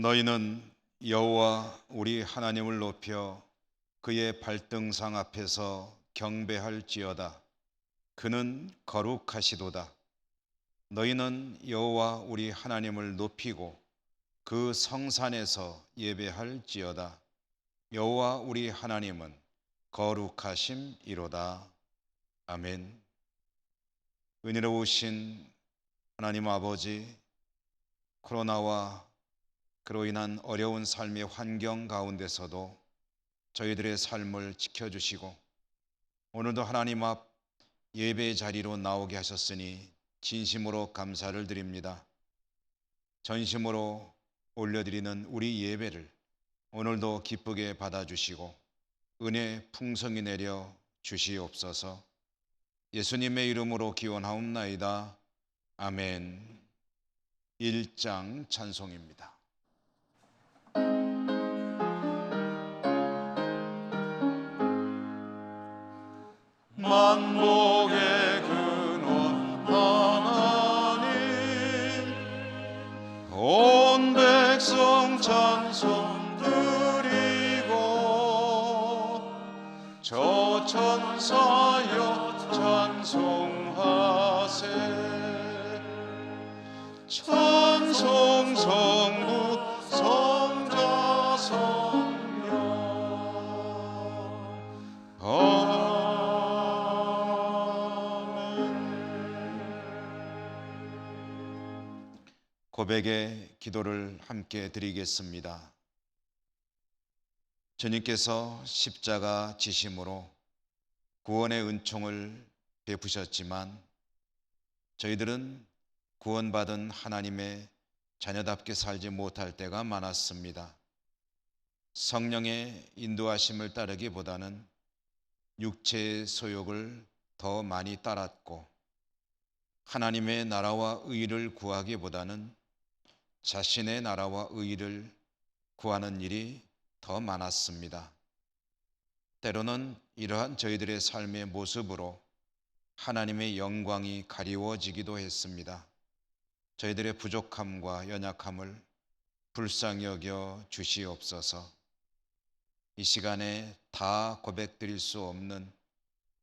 너희는 여호와 우리 하나님을 높여 그의 발등상 앞에서 경배할지어다. 그는 거룩하시도다. 너희는 여호와 우리 하나님을 높이고 그 성산에서 예배할지어다. 여호와 우리 하나님은 거룩하심이로다. 아멘. 은혜로우신 하나님 아버지, 코로나와 그로 인한 어려운 삶의 환경 가운데서도 저희들의 삶을 지켜주시고 오늘도 하나님 앞 예배의 자리로 나오게 하셨으니 진심으로 감사를 드립니다. 전심으로 올려드리는 우리 예배를 오늘도 기쁘게 받아주시고 은혜 풍성히 내려 주시옵소서. 예수님의 이름으로 기원하옵나이다. 아멘. 1장 찬송입니다. 만복의 근원 하나님, 온 백성 찬송 드리고 저 천사여 찬송하세. 찬송 성부 성자 성령 고백의 기도를 함께 드리겠습니다. 주님께서 십자가 지심으로 구원의 은총을 베푸셨지만 저희들은 구원받은 하나님의 자녀답게 살지 못할 때가 많았습니다. 성령의 인도하심을 따르기보다는 육체의 소욕을 더 많이 따랐고 하나님의 나라와 의를 구하기보다는 자신의 나라와 의를 구하는 일이 더 많았습니다. 때로는 이러한 저희들의 삶의 모습으로 하나님의 영광이 가리워지기도 했습니다. 저희들의 부족함과 연약함을 불쌍히 여겨 주시옵소서. 이 시간에 다 고백드릴 수 없는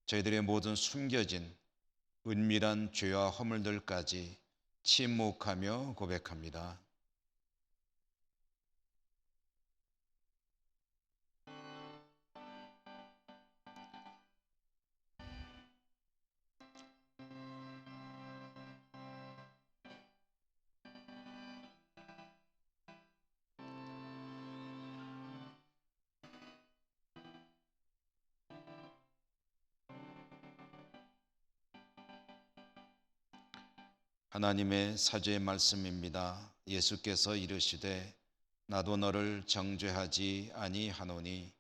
저희들의 모든 숨겨진 은밀한 죄와 허물들까지 침묵하며 고백합니다. 하나님의 사죄의 말씀입니다. 예수께서 이르시되 나도 너를 정죄하지 아니하노니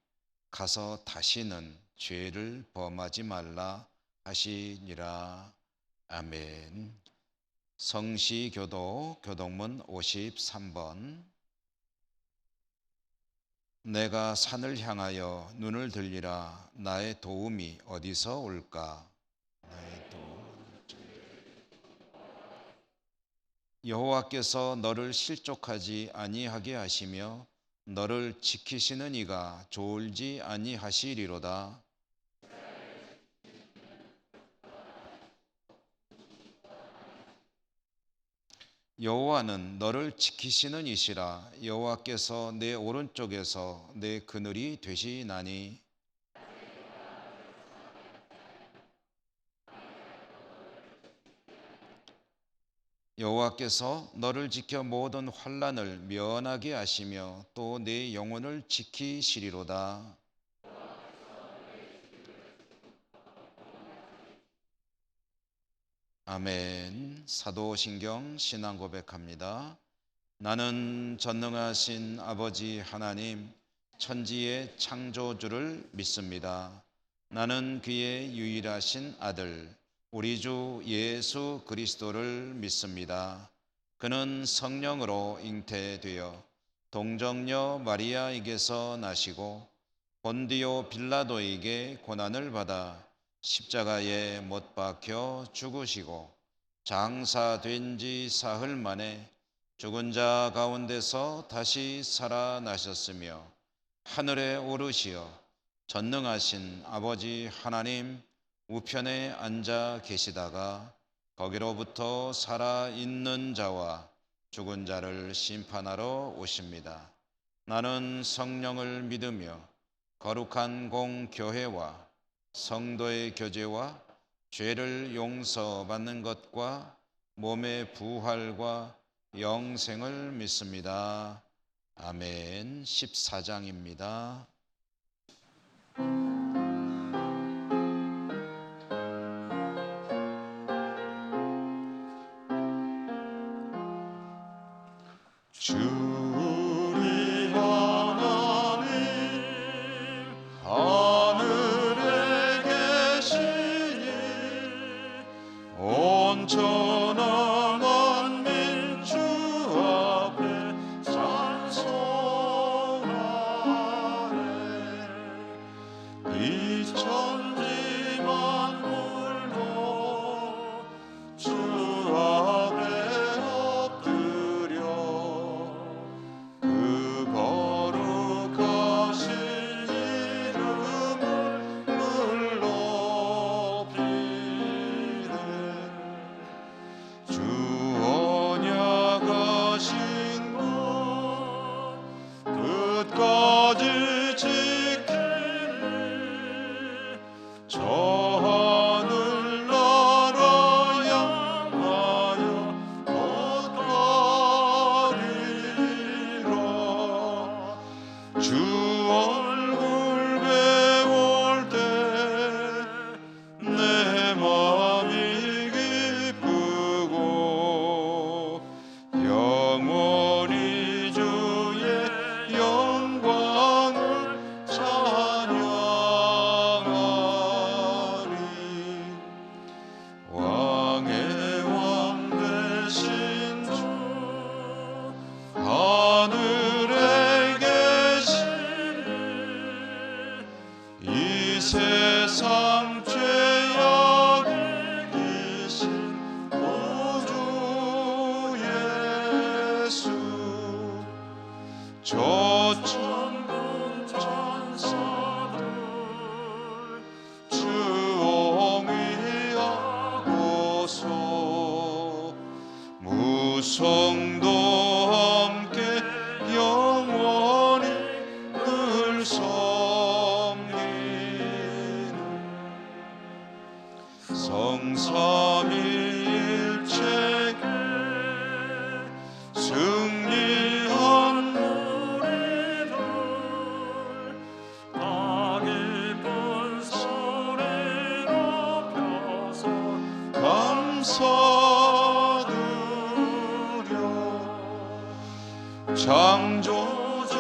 가서 다시는 죄를 범하지 말라 하시니라. 아멘. 성시교도 교동문 53번. 내가 산을 향하여 눈을 들리라. 나의 도움이 어디서 올까? 여호와께서 너를 실족하지 아니하게 하시며 너를 지키시는 이가 졸지 아니하시리로다. 여호와는 너를 지키시는 이시라. 여호와께서 내 오른쪽에서 내 그늘이 되시나니 여호와께서 너를 지켜 모든 환난을 면하게 하시며 또 내 영혼을 지키시리로다. 아멘. 사도신경 신앙 고백합니다. 나는 전능하신 아버지 하나님 천지의 창조주를 믿습니다. 나는 그의 유일하신 아들 우리 주 예수 그리스도를 믿습니다. 그는 성령으로 잉태되어 동정녀 마리아에게서 나시고 본디오 빌라도에게 고난을 받아 십자가에 못 박혀 죽으시고 장사된 지 사흘 만에 죽은 자 가운데서 다시 살아나셨으며 하늘에 오르시어 전능하신 아버지 하나님 우편에 앉아 계시다가 거기로부터 살아있는 자와 죽은 자를 심판하러 오십니다. 나는 성령을 믿으며 거룩한 공교회와 성도의 교제와 죄를 용서받는 것과 몸의 부활과 영생을 믿습니다. 아멘. 14장입니다. 주 우리 하나님 하늘에 계시니 온전한 만민 주 앞에 찬송하네. 이 천지 만물도 주 앞에 엎드려 그 거룩하신 이름을 높이네. 주 언약하신 것 끝까지 지키네. 저 하늘 나라 향하여 걷가리라. 주 얼굴 배울 때 내 맘이 기쁘고 영원히 주의 영광을 찬양하리. 왕의 왕 되신 주 하늘에 계시니 이 세상 죄악 이기신 구주 예수. 저 천군 천사들 주옹이하고서 무성도 함께 영원히 늘 섬기는 성삼위일체계 승리한 우리들 다 기쁜 소리 높여서 감사드려. 창조주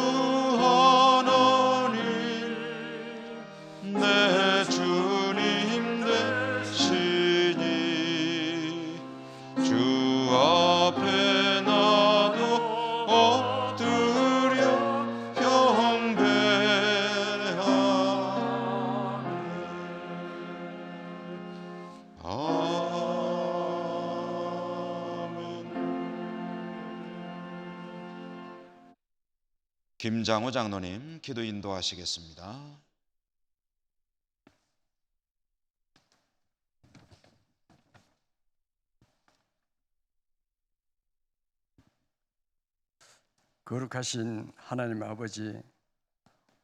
하나님 내 주님 되시니 주 앞에 나도 엎드려 경배하네. 아멘. 김장호 장로님 기도 인도하시겠습니다. 거룩하신 하나님 아버지,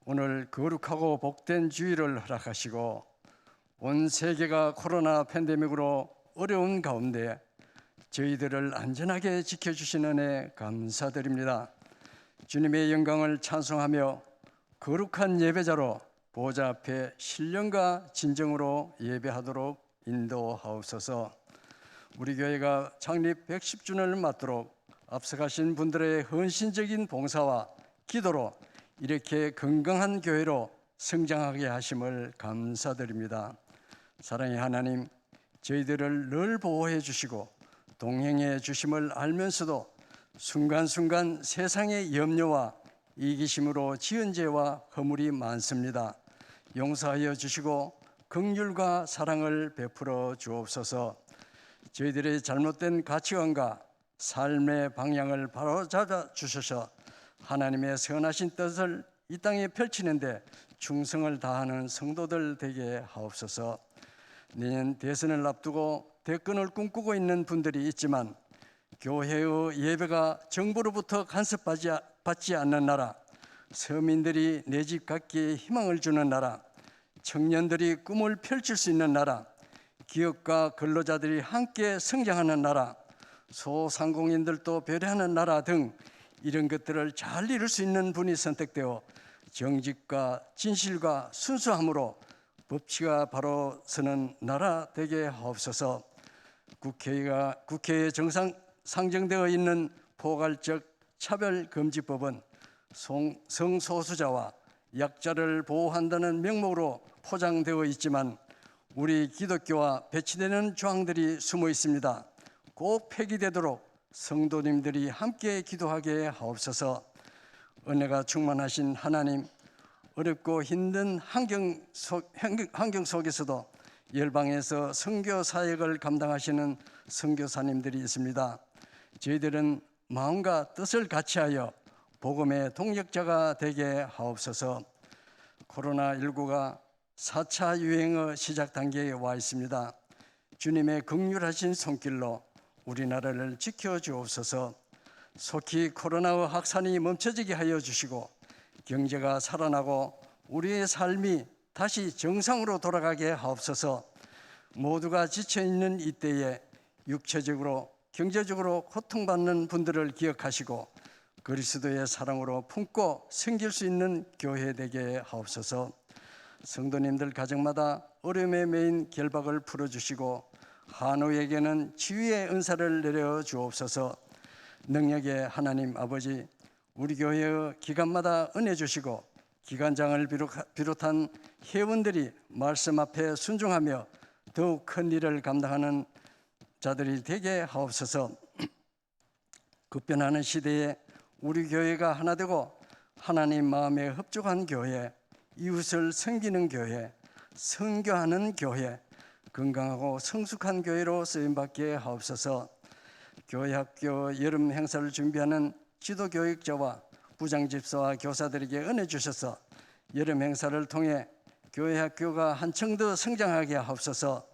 오늘 거룩하고 복된 주일을 허락하시고 온 세계가 코로나 팬데믹으로 어려운 가운데 저희들을 안전하게 지켜주신 은혜 감사드립니다. 주님의 영광을 찬송하며 거룩한 예배자로 보좌 앞에 신령과 진정으로 예배하도록 인도하옵소서. 우리 교회가 창립 110주년을 맞도록 앞서가신 분들의 헌신적인 봉사와 기도로 이렇게 건강한 교회로 성장하게 하심을 감사드립니다. 사랑의 하나님, 저희들을 늘 보호해 주시고 동행해 주심을 알면서도 순간순간 세상의 염려와 이기심으로 지은 죄와 허물이 많습니다. 용서하여 주시고 긍휼과 사랑을 베풀어 주옵소서. 저희들의 잘못된 가치관과 삶의 방향을 바로잡아 주셔서 하나님의 선하신 뜻을 이 땅에 펼치는데 충성을 다하는 성도들 되게 하옵소서. 내년 대선을 앞두고 대권을 꿈꾸고 있는 분들이 있지만 교회의 예배가 정부로부터 간섭받지 않는 나라, 서민들이 내 집 갖기에 희망을 주는 나라, 청년들이 꿈을 펼칠 수 있는 나라, 기업과 근로자들이 함께 성장하는 나라, 소상공인들도 배려하는 나라 등 이런 것들을 잘 이룰 수 있는 분이 선택되어 정직과 진실과 순수함으로 법치가 바로 서는 나라 되게 하옵소서. 국회에 상정되어 있는 포괄적 차별금지법은 성소수자와 약자를 보호한다는 명목으로 포장되어 있지만 우리 기독교와 배치되는 조항들이 숨어 있습니다. 꼭 폐기되도록 성도님들이 함께 기도하게 하옵소서. 은혜가 충만하신 하나님, 어렵고 힘든 환경 속에서도 열방에서 선교 사역을 감당하시는 선교사님들이 있습니다. 저희들은 마음과 뜻을 같이하여 복음의 동력자가 되게 하옵소서. 코로나19가 4차 유행의 시작 단계에 와 있습니다. 주님의 긍휼하신 손길로 우리나라를 지켜주옵소서. 속히 코로나의 확산이 멈춰지게 하여 주시고 경제가 살아나고 우리의 삶이 다시 정상으로 돌아가게 하옵소서. 모두가 지쳐있는 이때에 육체적으로 경제적으로 고통받는 분들을 기억하시고 그리스도의 사랑으로 품고 섬길 수 있는 교회 되게 하옵소서. 성도님들 가정마다 어려움에 매인 결박을 풀어주시고 한우에게는 치유의 은사를 내려 주옵소서. 능력의 하나님 아버지, 우리 교회의 기관마다 은혜 주시고 기관장을 비롯한 회원들이 말씀 앞에 순종하며 더욱 큰 일을 감당하는 자들이 되게 하옵소서. 급변하는 시대에 우리 교회가 하나 되고 하나님 마음에 흡족한 교회, 이웃을 섬기는 교회, 선교하는 교회, 건강하고 성숙한 교회로 쓰임받게 하옵소서. 교회 학교 여름 행사를 준비하는 지도교육자와 부장집사와 교사들에게 은혜 주셔서 여름 행사를 통해 교회 학교가 한층 더 성장하게 하옵소서.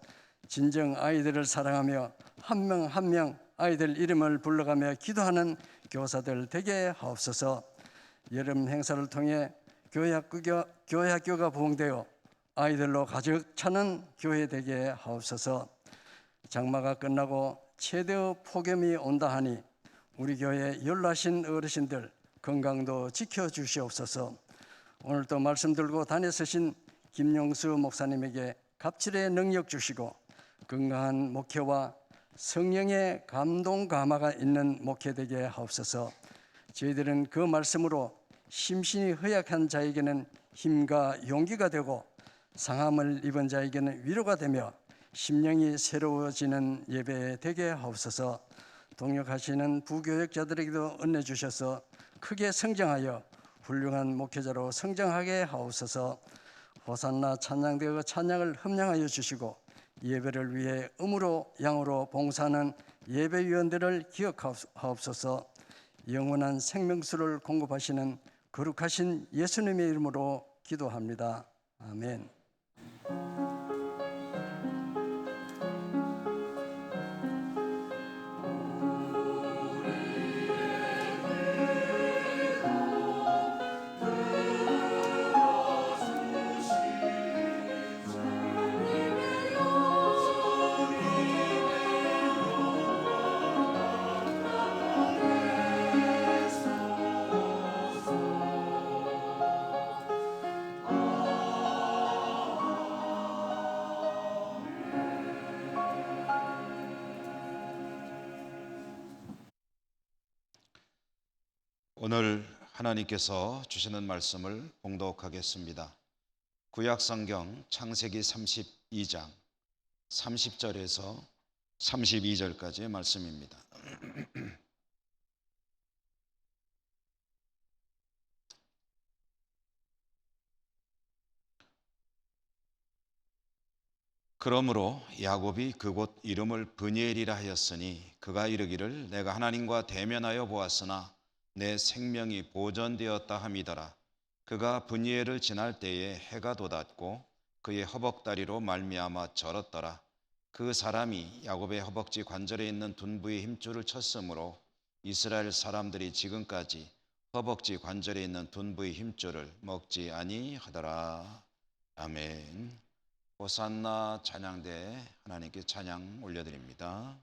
진정 아이들을 사랑하며 한 명 한 명 아이들 이름을 불러가며 기도하는 교사들 되게 하옵소서. 여름 행사를 통해 교회 학교가 부흥되어 아이들로 가득 차는 교회 되게 하옵소서. 장마가 끝나고 최대의 폭염이 온다 하니 우리 교회 연로하신 어르신들 건강도 지켜주시옵소서. 오늘도 말씀 들고 다니시신 김용수 목사님에게 갑질의 능력 주시고 건강한 목회와 성령의 감동 감화가 있는 목회 되게 하옵소서. 저희들은 그 말씀으로 심신이 허약한 자에게는 힘과 용기가 되고 상함을 입은 자에게는 위로가 되며 심령이 새로워지는 예배 되게 하옵소서. 동역하시는 부교역자들에게도 은혜 주셔서 크게 성장하여 훌륭한 목회자로 성장하게 하옵소서. 호산나 찬양되어 찬양을 흠량하여 주시고 예배를 위해 음으로 양으로 봉사하는 예배위원들을 기억하옵소서. 영원한 생명수를 공급하시는 거룩하신 예수님의 이름으로 기도합니다. 아멘. 오늘 하나님께서 주시는 말씀을 봉독하겠습니다. 구약성경 창세기 32장 30절에서 32절까지의 말씀입니다. 그러므로 야곱이 그곳 이름을 브니엘이라 하였으니 그가 이르기를 내가 하나님과 대면하여 보았으나 내 생명이 보존되었다 함이더라. 그가 브니엘을 지날 때에 해가 돋았고 그의 허벅다리로 말미암아 절었더라. 그 사람이 야곱의 허벅지 관절에 있는 둔부의 힘줄을 쳤으므로 이스라엘 사람들이 지금까지 허벅지 관절에 있는 둔부의 힘줄을 먹지 아니하더라. 아멘. 호산나 찬양대 하나님께 찬양 올려드립니다.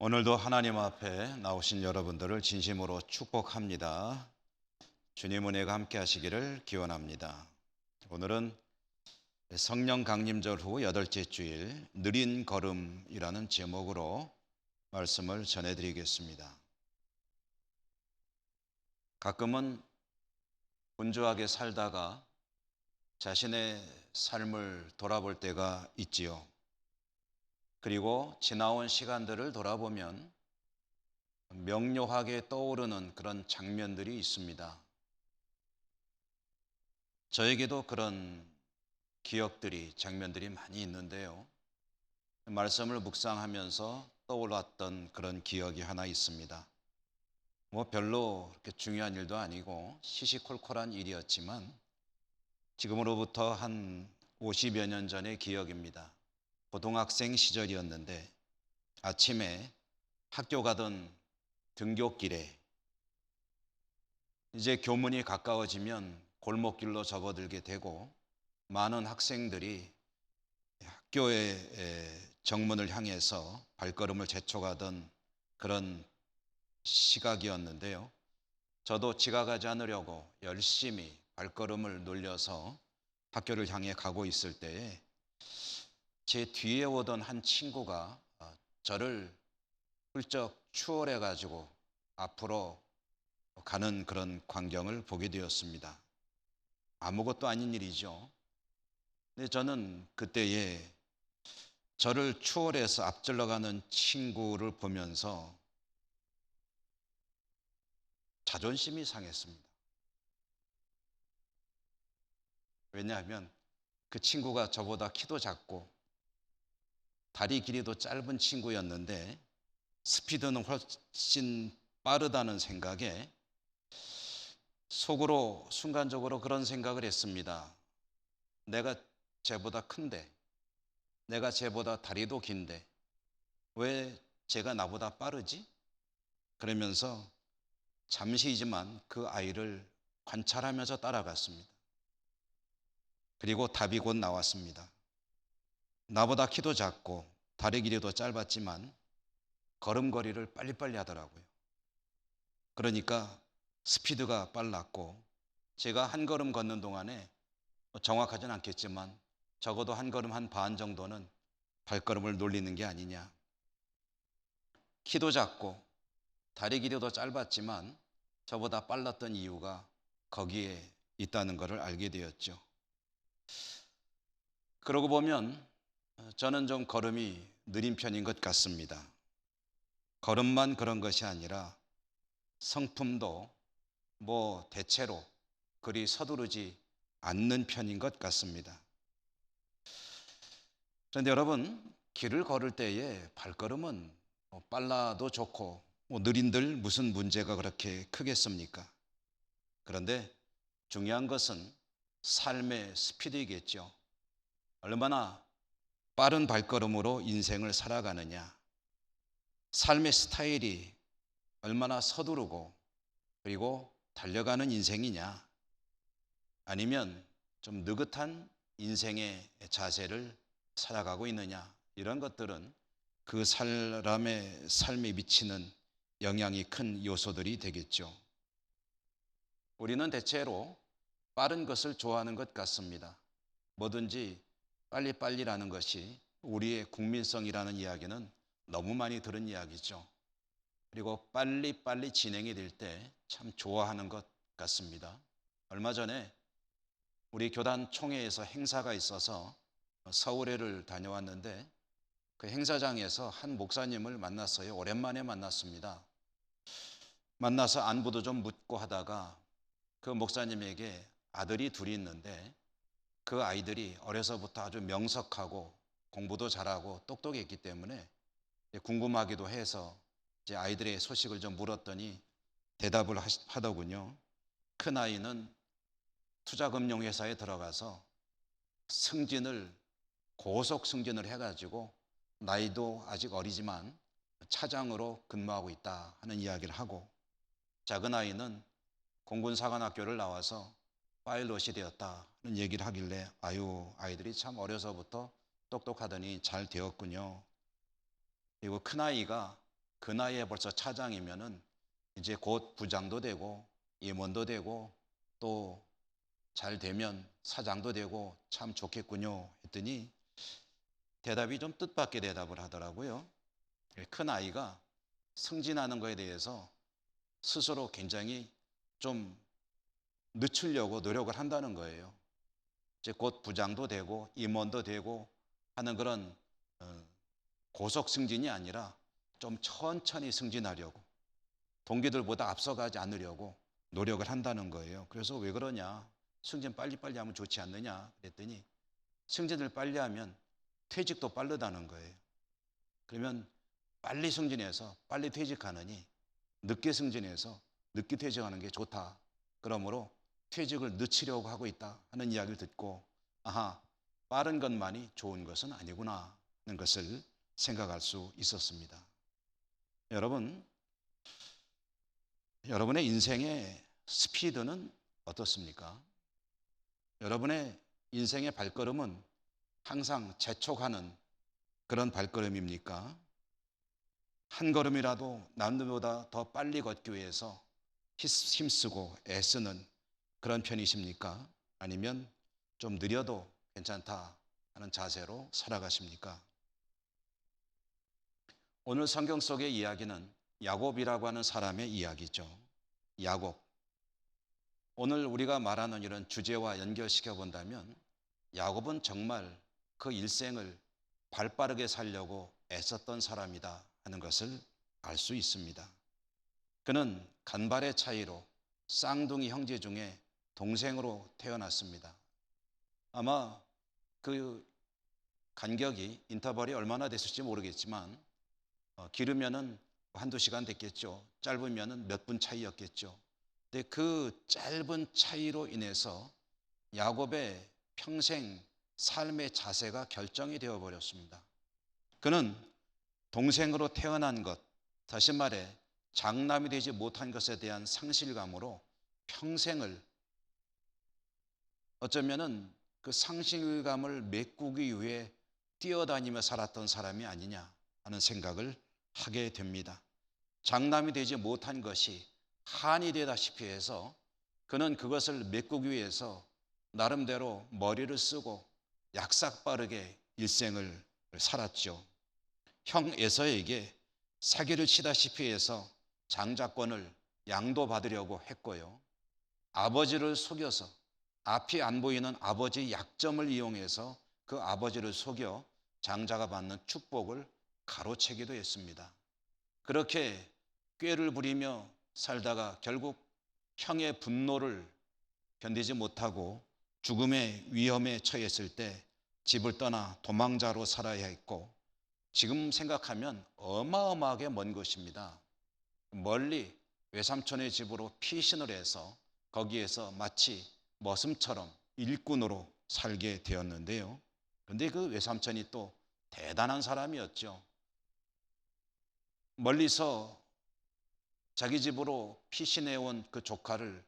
오늘도 하나님 앞에 나오신 여러분들을 진심으로 축복합니다. 주님 은혜가 함께 하시기를 기원합니다. 오늘은 성령 강림절 후 여덟째 주일 느린 걸음이라는 제목으로 말씀을 전해드리겠습니다. 가끔은 분주하게 살다가 자신의 삶을 돌아볼 때가 있지요. 그리고 지나온 시간들을 돌아보면 명료하게 떠오르는 그런 장면들이 있습니다. 저에게도 그런 기억들이, 장면들이 많이 있는데요. 말씀을 묵상하면서 떠올랐던 그런 기억이 하나 있습니다. 별로 그렇게 중요한 일도 아니고 시시콜콜한 일이었지만 지금으로부터 한 50여 년 전의 기억입니다. 고등학생 시절이었는데 아침에 학교 가던 등굣길에 이제 교문이 가까워지면 골목길로 접어들게 되고 많은 학생들이 학교의 정문을 향해서 발걸음을 재촉하던 그런 시각이었는데요. 저도 지각하지 않으려고 열심히 발걸음을 놀려서 학교를 향해 가고 있을 때에 제 뒤에 오던 한 친구가 저를 훌쩍 추월해 가지고 앞으로 가는 그런 광경을 보게 되었습니다. 아무것도 아닌 일이죠. 근데 저는 그때에 저를 추월해서 앞질러 가는 친구를 보면서 자존심이 상했습니다. 왜냐하면 그 친구가 저보다 키도 작고 다리 길이도 짧은 친구였는데 스피드는 훨씬 빠르다는 생각에 속으로 순간적으로 그런 생각을 했습니다. 내가 쟤보다 큰데, 내가 쟤보다 다리도 긴데 왜 쟤가 나보다 빠르지? 그러면서 잠시이지만 그 아이를 관찰하면서 따라갔습니다. 그리고 답이 곧 나왔습니다. 나보다 키도 작고 다리 길이도 짧았지만 걸음걸이를 빨리빨리 하더라고요. 그러니까 스피드가 빨랐고 제가 한 걸음 걷는 동안에 정확하진 않겠지만 적어도 한 걸음 한 반 정도는 발걸음을 놀리는 게 아니냐. 키도 작고 다리 길이도 짧았지만 저보다 빨랐던 이유가 거기에 있다는 것을 알게 되었죠. 그러고 보면 저는 좀 걸음이 느린 편인 것 같습니다. 걸음만 그런 것이 아니라 성품도 대체로 그리 서두르지 않는 편인 것 같습니다. 그런데 여러분, 길을 걸을 때에 발걸음은 빨라도 좋고 느린들 무슨 문제가 그렇게 크겠습니까? 그런데 중요한 것은 삶의 스피드이겠죠. 얼마나 빠른 발걸음으로 인생을 살아가느냐, 삶의 스타일이 얼마나 서두르고 그리고 달려가는 인생이냐, 아니면 좀 느긋한 인생의 자세를 살아가고 있느냐, 이런 것들은 그 사람의 삶에 미치는 영향이 큰 요소들이 되겠죠. 우리는 대체로 빠른 것을 좋아하는 것 같습니다. 뭐든지 빨리빨리라는 것이 우리의 국민성이라는 이야기는 너무 많이 들은 이야기죠. 그리고 빨리빨리 진행이 될 때 참 좋아하는 것 같습니다. 얼마 전에 우리 교단 총회에서 행사가 있어서 서울에를 다녀왔는데 그 행사장에서 한 목사님을 만났어요. 오랜만에 만났습니다. 만나서 안부도 좀 묻고 하다가 그 목사님에게 아들이 둘이 있는데 그 아이들이 어려서부터 아주 명석하고 공부도 잘하고 똑똑했기 때문에 궁금하기도 해서 이제 아이들의 소식을 좀 물었더니 대답을 하더군요. 큰 아이는 투자금융회사에 들어가서 고속 승진을 해가지고 나이도 아직 어리지만 차장으로 근무하고 있다 하는 이야기를 하고, 작은 아이는 공군사관학교를 나와서 파일럿이 되었다는 얘기를 하길래 아이들이 참 어려서부터 똑똑하더니 잘 되었군요. 그리고 큰아이가 그 나이에 벌써 차장이면은 이제 곧 부장도 되고 임원도 되고 또 잘 되면 사장도 되고 참 좋겠군요 했더니 대답이 좀 뜻밖의 대답을 하더라고요. 큰 아이가 승진하는 거에 대해서 스스로 굉장히 좀 늦추려고 노력을 한다는 거예요. 이제 곧 부장도 되고 임원도 되고 하는 그런 고속 승진이 아니라 좀 천천히 승진하려고 동기들보다 앞서가지 않으려고 노력을 한다는 거예요. 그래서 왜 그러냐? 승진 빨리빨리 하면 좋지 않느냐? 그랬더니 승진을 빨리 하면 퇴직도 빠르다는 거예요. 그러면 빨리 승진해서 빨리 퇴직하느니 늦게 승진해서 늦게 퇴직하는 게 좋다. 그러므로 퇴직을 늦추려고 하고 있다 하는 이야기를 듣고 아하, 빠른 것만이 좋은 것은 아니구나 하는 것을 생각할 수 있었습니다. 여러분의 인생의 스피드는 어떻습니까? 여러분의 인생의 발걸음은 항상 재촉하는 그런 발걸음입니까? 한 걸음이라도 남들보다 더 빨리 걷기 위해서 힘쓰고 애쓰는 그런 편이십니까? 아니면 좀 느려도 괜찮다 하는 자세로 살아가십니까? 오늘 성경 속의 이야기는 야곱이라고 하는 사람의 이야기죠. 야곱. 오늘 우리가 말하는 이런 주제와 연결시켜 본다면 야곱은 정말 그 일생을 발빠르게 살려고 애썼던 사람이다 하는 것을 알 수 있습니다. 그는 간발의 차이로 쌍둥이 형제 중에 동생으로 태어났습니다. 아마 그 간격이 인터벌이 얼마나 됐을지 모르겠지만 길으면은 한두 시간 됐겠죠. 짧으면은 몇 분 차이였겠죠. 근데 그 짧은 차이로 인해서 야곱의 평생 삶의 자세가 결정이 되어 버렸습니다. 그는 동생으로 태어난 것, 다시 말해 장남이 되지 못한 것에 대한 상실감으로 평생을 어쩌면은 그 상실감을 메꾸기 위해 뛰어다니며 살았던 사람이 아니냐 하는 생각을 하게 됩니다. 장남이 되지 못한 것이 한이 되다시피 해서 그는 그것을 메꾸기 위해서 나름대로 머리를 쓰고 약삭빠르게 일생을 살았죠. 형 에서에게 사기를 치다시피 해서 장자권을 양도받으려고 했고요. 아버지를 속여서 앞이 안 보이는 아버지의 약점을 이용해서 그 아버지를 속여 장자가 받는 축복을 가로채기도 했습니다. 그렇게 꾀를 부리며 살다가 결국 형의 분노를 견디지 못하고 죽음의 위험에 처했을 때 집을 떠나 도망자로 살아야 했고 지금 생각하면 어마어마하게 먼 곳입니다. 멀리 외삼촌의 집으로 피신을 해서 거기에서 마치 머슴처럼 일꾼으로 살게 되었는데요. 그런데 그 외삼촌이 또 대단한 사람이었죠. 멀리서 자기 집으로 피신해온 그 조카를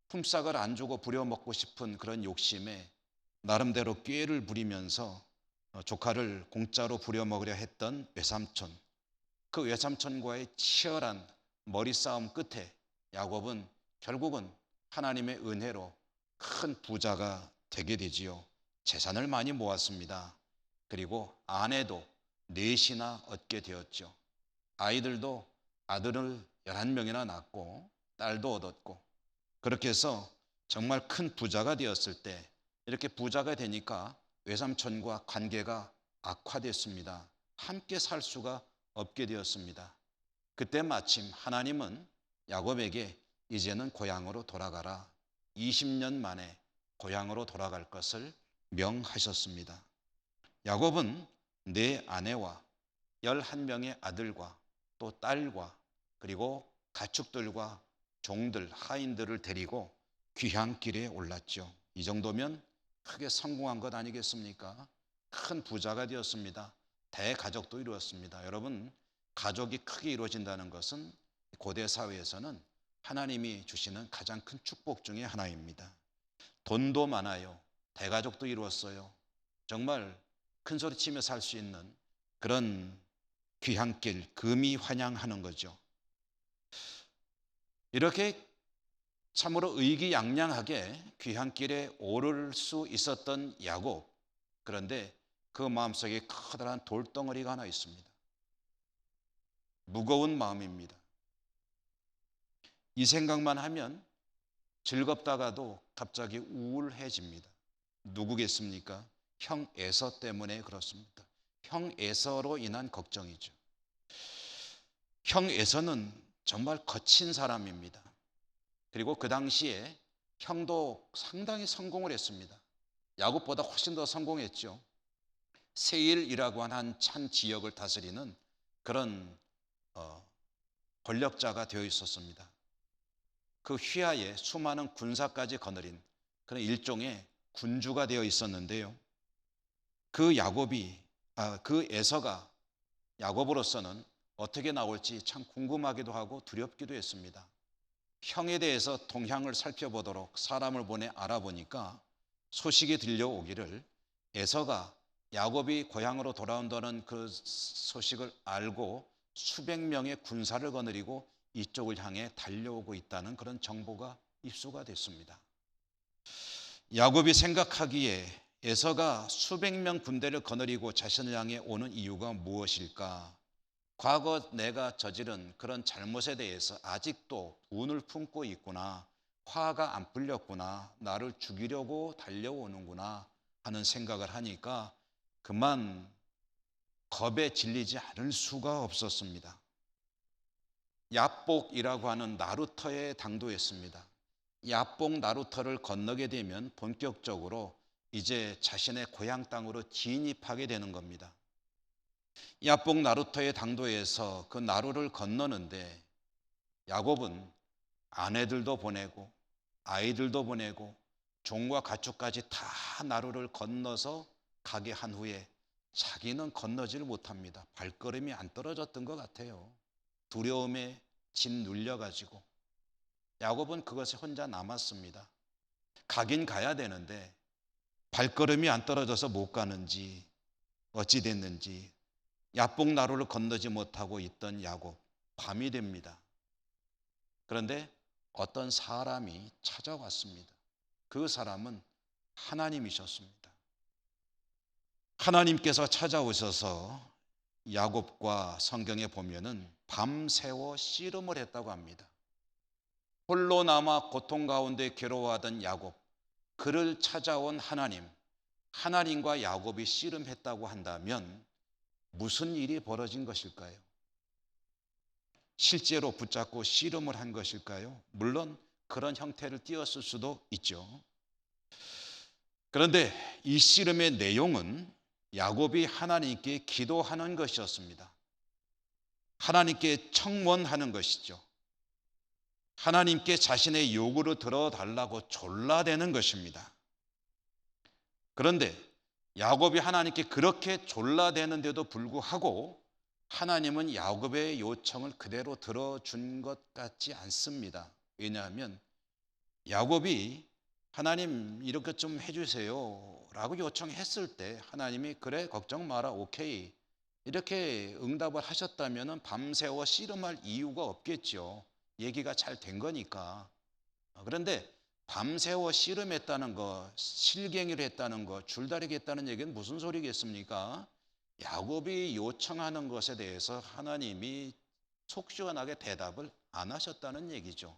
품삯을 안 주고 부려먹고 싶은 그런 욕심에 나름대로 꾀를 부리면서 조카를 공짜로 부려먹으려 했던 외삼촌. 그 외삼촌과의 치열한 머리싸움 끝에 야곱은 결국은 하나님의 은혜로 큰 부자가 되게 되지요. 재산을 많이 모았습니다. 그리고 아내도 넷이나 얻게 되었죠. 아이들도 아들을 11명이나 낳고 딸도 얻었고 그렇게 해서 정말 큰 부자가 되었을 때 이렇게 부자가 되니까 외삼촌과 관계가 악화됐습니다. 함께 살 수가 없게 되었습니다. 그때 마침 하나님은 야곱에게 이제는 고향으로 돌아가라. 20년 만에 고향으로 돌아갈 것을 명하셨습니다. 야곱은 네 아내와 11명의 아들과 또 딸과 그리고 가축들과 종들, 하인들을 데리고 귀향길에 올랐죠. 이 정도면 크게 성공한 것 아니겠습니까? 큰 부자가 되었습니다. 대가족도 이루었습니다. 여러분, 가족이 크게 이루어진다는 것은 고대 사회에서는 하나님이 주시는 가장 큰 축복 중에 하나입니다. 돈도 많아요. 대가족도 이루었어요. 정말 큰 소리 치며 살 수 있는 그런 귀향길 금이 환영하는 거죠. 이렇게 참으로 의기양양하게 귀향길에 오를 수 있었던 야곱. 그런데 그 마음속에 커다란 돌덩어리가 하나 있습니다. 무거운 마음입니다. 이 생각만 하면 즐겁다가도 갑자기 우울해집니다. 누구겠습니까? 형 에서 때문에 그렇습니다. 형 에서로 인한 걱정이죠. 형 에서는 정말 거친 사람입니다. 그리고 그 당시에 형도 상당히 성공을 했습니다. 야곱보다 훨씬 더 성공했죠. 세일이라고 하는 한 지역을 다스리는 그런 권력자가 되어 있었습니다. 그 휘하에 수많은 군사까지 거느린 그런 일종의 군주가 되어 있었는데요. 그 에서가 야곱으로서는 어떻게 나올지 참 궁금하기도 하고 두렵기도 했습니다. 형에 대해서 동향을 살펴보도록 사람을 보내 알아보니까 소식이 들려오기를 에서가 야곱이 고향으로 돌아온다는 그 소식을 알고 수백 명의 군사를 거느리고 이쪽을 향해 달려오고 있다는 그런 정보가 입수가 됐습니다. 야곱이 생각하기에 에서가 수백 명 군대를 거느리고 자신을 향해 오는 이유가 무엇일까? 과거 내가 저지른 그런 잘못에 대해서 아직도 분을 품고 있구나, 화가 안 풀렸구나, 나를 죽이려고 달려오는구나 하는 생각을 하니까 그만 겁에 질리지 않을 수가 없었습니다. 야복이라고 하는 나루터에 당도했습니다. 야복 나루터를 건너게 되면 본격적으로 이제 자신의 고향 땅으로 진입하게 되는 겁니다. 야복 나루터의 당도에서 그 나루를 건너는데 야곱은 아내들도 보내고 아이들도 보내고 종과 가축까지 다 나루를 건너서 가게 한 후에 자기는 건너지를 못합니다. 발걸음이 안 떨어졌던 것 같아요. 두려움에 짓눌려가지고 야곱은 그것에 혼자 남았습니다. 가긴 가야 되는데 발걸음이 안 떨어져서 못 가는지 어찌 됐는지 야복 나루를 건너지 못하고 있던 야곱, 밤이 됩니다. 그런데 어떤 사람이 찾아왔습니다. 그 사람은 하나님이셨습니다. 하나님께서 찾아오셔서 야곱과 성경에 보면은 밤새워 씨름을 했다고 합니다. 홀로 남아 고통 가운데 괴로워하던 야곱, 그를 찾아온 하나님과 야곱이 씨름했다고 한다면 무슨 일이 벌어진 것일까요? 실제로 붙잡고 씨름을 한 것일까요? 물론 그런 형태를 띄었을 수도 있죠. 그런데 이 씨름의 내용은 야곱이 하나님께 기도하는 것이었습니다. 하나님께 청원하는 것이죠. 하나님께 자신의 요구를 들어달라고 졸라대는 것입니다. 그런데 야곱이 하나님께 그렇게 졸라대는데도 불구하고 하나님은 야곱의 요청을 그대로 들어준 것 같지 않습니다. 왜냐하면 야곱이 하나님 이렇게 좀 해주세요 라고 요청했을 때 하나님이 그래 걱정 마라 오케이 이렇게 응답을 하셨다면 밤새워 씨름할 이유가 없겠죠. 얘기가 잘 된 거니까. 그런데 밤새워 씨름했다는 거, 실갱이를 했다는 거, 줄다리기 했다는 얘기는 무슨 소리겠습니까? 야곱이 요청하는 것에 대해서 하나님이 속 시원하게 대답을 안 하셨다는 얘기죠.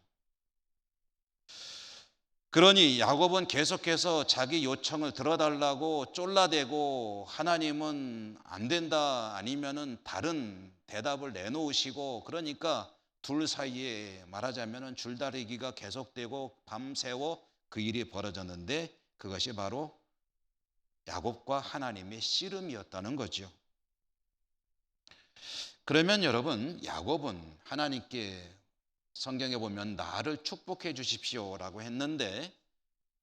그러니 야곱은 계속해서 자기 요청을 들어달라고 쫄라대고 하나님은 안 된다 아니면은 다른 대답을 내놓으시고 그러니까 둘 사이에 말하자면은 줄다리기가 계속되고 밤새워 그 일이 벌어졌는데 그것이 바로 야곱과 하나님의 씨름이었다는 거죠. 그러면 여러분 야곱은 하나님께 성경에 보면 나를 축복해 주십시오라고 했는데